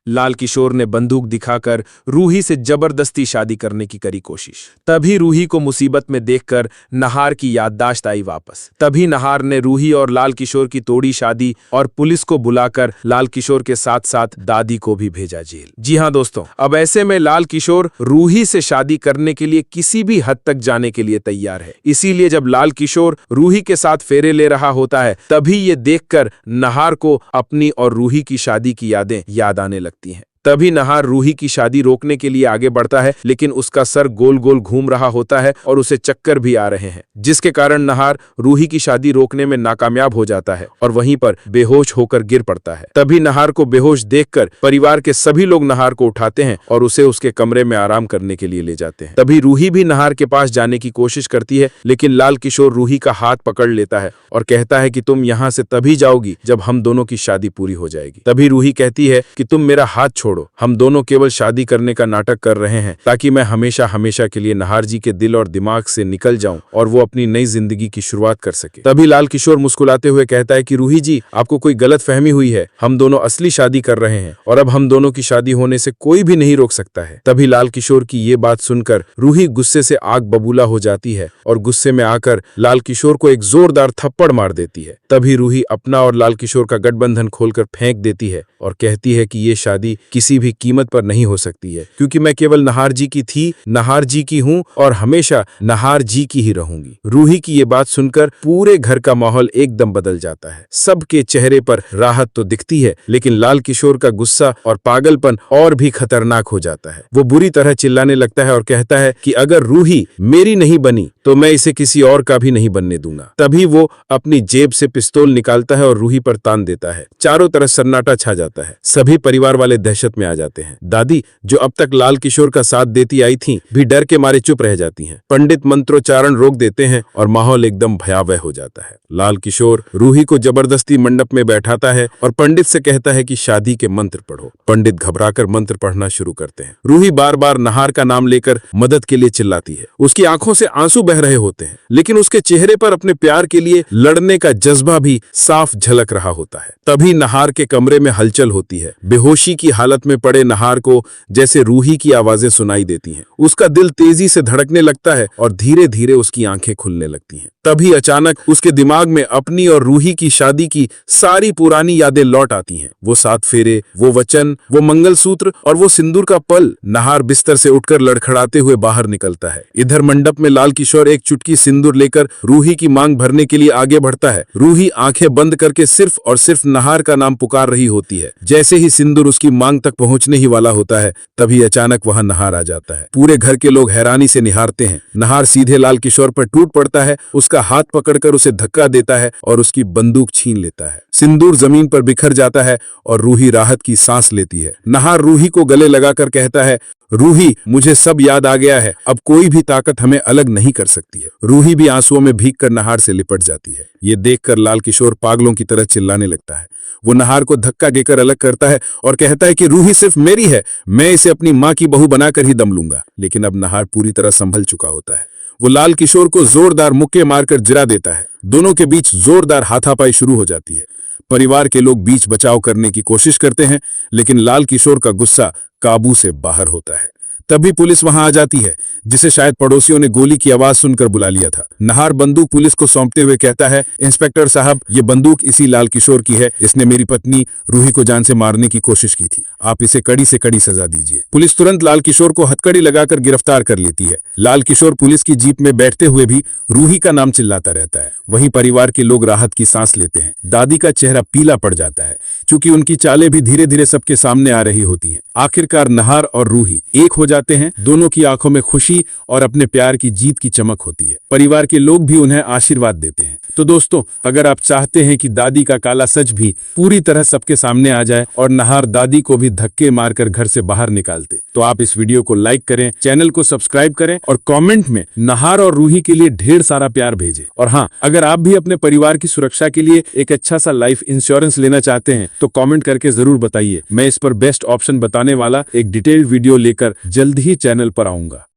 लाल किशोर ने बंदूक दिखाकर रूही से जबरदस्ती शादी करने की करी कोशिश। तभी रूही को मुसीबत में देखकर नहार की याददाश्त आई वापस। तभी नहार ने रूही और लाल किशोर की तोड़ी शादी और पुलिस को बुलाकर लाल किशोर के साथ साथ दादी को भी भेजा जेल। जी हाँ दोस्तों, अब ऐसे में लाल किशोर रूही से शादी करने के लिए किसी भी हद तक जाने के लिए तैयार है। इसीलिए जब लाल किशोर रूही के साथ फेरे ले रहा होता है, तभी ये देखकर नहार को अपनी और रूही की शादी की यादें याद आने लगती हैं। तभी नहार रूही की शादी रोकने के लिए आगे बढ़ता है, लेकिन उसका सर गोल गोल घूम रहा होता है और उसे चक्कर भी आ रहे हैं, जिसके कारण नहार रूही की शादी रोकने में नाकामयाब हो जाता है और वहीं पर बेहोश होकर गिर पड़ता है। तभी नहार को बेहोश देखकर परिवार के सभी लोग नहार को उठाते हैं और उसे उसके कमरे में आराम करने के लिए ले जाते हैं। तभी रूही भी नहार के पास जाने की कोशिश करती है, लेकिन लाल किशोर रूही का हाथ पकड़ लेता है और कहता है कि तुम यहाँ से तभी जाओगी जब हम दोनों की शादी पूरी हो जाएगी। तभी रूही कहती है कि तुम मेरा हाथ छोड़ो, हम दोनों केवल शादी करने का नाटक कर रहे हैं ताकि मैं हमेशा हमेशा के लिए नहार जी के दिल और दिमाग से निकल जाऊं और वो अपनी नई जिंदगी की शुरुआत कर सके। तभी लाल किशोर मुस्कुराते हुए कहता है कि रूही जी, आपको कोई गलत फहमी हुई है, हम दोनों असली शादी कर रहे हैं और अब हम दोनों की शादी होने से कोई भी नहीं रोक सकता है। तभी लाल किशोर की ये बात सुनकर रूही गुस्से से आग बबूला हो जाती है और गुस्से में आकर लाल किशोर को एक जोरदार थप्पड़ मार देती है। तभी रूही अपना और लाल किशोर का गठबंधन खोलकर फेंक देती है और कहती है कि ये शादी किसी भी कीमत पर नहीं हो सकती है, क्योंकि मैं केवल नहार जी की थी, नहार जी की हूँ और हमेशा नहार जी की ही रहूंगी। रूही की ये बात सुनकर पूरे घर का माहौल एकदम बदल जाता है। सबके चेहरे पर राहत तो दिखती है, लेकिन लाल किशोर का गुस्सा और पागलपन और भी खतरनाक हो जाता है। वो बुरी तरह चिल्लाने लगता है और कहता है कि अगर रूही मेरी नहीं बनी तो मैं इसे किसी और का भी नहीं बनने दूंगा। तभी वो अपनी जेब से पिस्तौल निकालता है और रूही पर तान देता है। चारों तरफ सन्नाटा छा जाता है। सभी परिवार वाले दहशत में आ जाते हैं। दादी, जो अब तक लाल किशोर का साथ देती आई थीं, भी डर के मारे चुप रह जाती हैं। पंडित मंत्रोच्चारण रोक देते हैं और माहौल एकदम भयावह हो जाता है। लाल किशोर रूही को जबरदस्ती मंडप में बैठाता है और पंडित से कहता है कि शादी के मंत्र पढ़ो। पंडित घबराकर मंत्र पढ़ना शुरू करते हैं। रूही बार बार नहार का नाम लेकर मदद के लिए चिल्लाती है। उसकी आंखों से आंसू बह रहे होते हैं, लेकिन उसके चेहरे पर अपने प्यार के लिए लड़ने का जज्बा भी साफ झलक रहा होता है। तभी नहार के कमरे में हलचल होती है। बेहोशी की हालत में पड़े नहार को जैसे रूही की आवाजें सुनाई देती हैं। उसका दिल तेजी से धड़कने लगता है और धीरे धीरे उसकी आंखें खुलने लगती हैं। तभी अचानक उसके दिमाग में अपनी और रूही की शादी की सारी पुरानी यादें लौट आती हैं। वो 7 फेरे, वो वचन, वो मंगलसूत्र और वो सिंदूर का पल। नहार बिस्तर से उठकर लड़खड़ाते हुए बाहर निकलता है। इधर मंडप में लाल किशोर एक चुटकी सिंदूर लेकर रूही की मांग भरने के लिए आगे बढ़ता है। रूही आंखें बंद करके सिर्फ और सिर्फ नहार का नाम पुकार रही होती है। जैसे ही सिंदूर उसकी मांग तक पहुंचने ही वाला होता है, तभी अचानक वहां नहार आ जाता है। पूरे घर के लोग हैरानी से निहारते हैं। नहार सीधे लाल किशोर पर टूट पड़ता है, उसका हाथ पकड़कर उसे धक्का देता है और उसकी बंदूक छीन लेता है। सिंदूर जमीन पर बिखर जाता है और रूही राहत की सांस लेती है। नहार रूही को गले लगाकर कहता है, रूही, मुझे सब याद आ गया है, अब कोई भी ताकत हमें अलग नहीं कर सकती है। रूही भी आंसुओं में भीगकर नहार से लिपट जाती है। ये देखकर लाल किशोर पागलों की तरह चिल्लाने लगता है। वो नहार को धक्का देकर अलग करता है और कहता है कि रूही सिर्फ मेरी है, मैं इसे अपनी मां की बहू बनाकर ही दम लूंगा। लेकिन अब नहार पूरी तरह संभल चुका होता है। वो लाल किशोर को जोरदार मुक्के मारकर जिरा देता है। दोनों के बीच जोरदार हाथापाई शुरू हो जाती है। परिवार के लोग बीच बचाव करने की कोशिश करते हैं, लेकिन लाल किशोर का गुस्सा काबू से बाहर होता है। तभी पुलिस वहां आ जाती है, जिसे शायद पड़ोसियों ने गोली की आवाज सुनकर बुला लिया था। नहार बंदूक पुलिस को सौंपते हुए कहता है, इंस्पेक्टर साहब, ये बंदूक इसी लाल किशोर की है। इसने मेरी पत्नी रूही को जान से मारने की कोशिश की थी। आप इसे कड़ी से कड़ी सजा दीजिए। पुलिस तुरंत लाल किशोर को हथकड़ी लगाकर गिरफ्तार कर लेती है। लाल किशोर पुलिस की जीप में बैठते हुए भी रूही का नाम चिल्लाता रहता है। वहीं परिवार के लोग राहत की सांस लेते हैं। दादी का चेहरा पीला पड़ जाता है, क्योंकि उनकी चालें भी धीरे धीरे सबके सामने आ रही होती हैं। आखिरकार नहार और रूही एक हो जाते हैं। दोनों की आंखों में खुशी और अपने प्यार की जीत की चमक होती है। परिवार के लोग भी उन्हें आशीर्वाद देते हैं। तो दोस्तों, अगर आप चाहते हैं कि दादी का काला सच भी पूरी तरह सबके सामने आ जाए और नहार दादी को भी धक्के मारकर घर से बाहर निकालते, तो आप इस वीडियो को लाइक करें, चैनल को सब्सक्राइब करें और कमेंट में नहार और रूही के लिए ढेर सारा प्यार भेजें। और हाँ, अगर आप भी अपने परिवार की सुरक्षा के लिए एक अच्छा सा लाइफ इंश्योरेंस लेना चाहते हैं, तो कमेंट करके जरूर बताइए। मैं इस पर बेस्ट ऑप्शन बताने वाला एक डिटेल्ड वीडियो लेकर जल्द ही चैनल पर आऊंगा।